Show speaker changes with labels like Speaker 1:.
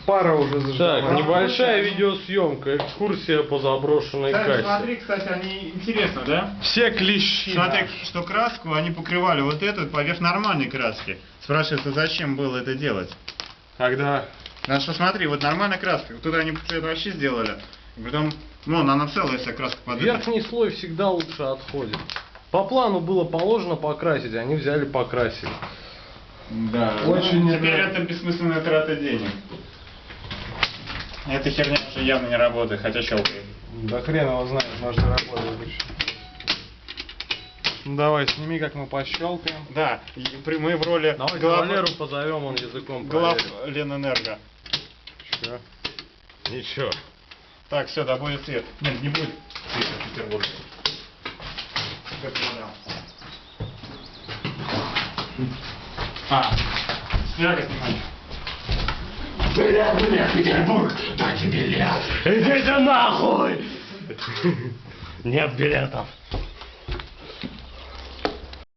Speaker 1: Пара уже заждалась.
Speaker 2: Так, небольшая видеосъемка, экскурсия по заброшенной кассе.
Speaker 3: Смотри, кстати, они интересно, да?
Speaker 1: Все клещи.
Speaker 3: Смотри, что краску они покрывали вот эту поверх нормальной краски. Спрашивается, зачем было это делать?
Speaker 1: Когда?
Speaker 3: Потому что смотри, вот нормальная краска. Тут они цвет вообще сделали. Потом, ну, она целая вся краска под
Speaker 2: Верхний слой всегда лучше отходит. По плану было положено покрасить, они взяли покрасили.
Speaker 3: Да.
Speaker 1: Очень
Speaker 3: ну, теперь это бессмысленная трата денег. Эта херня уже явно не работает, хотя щелкает.
Speaker 1: Да хрен его знает, может и работает еще. Ну давай, сними, как мы пощелкаем.
Speaker 3: Да, мы в роли
Speaker 2: Давайте Валеру позовем, он языком
Speaker 3: глав
Speaker 2: проверит.
Speaker 3: Ленэнерго.
Speaker 1: Че?
Speaker 2: Ничего.
Speaker 3: Так, все, да будет свет. Нет, не будет света в Петербурге. Снега снимать.
Speaker 2: Бля, Петербург, дайте билет. Идите нахуй! Нет билетов.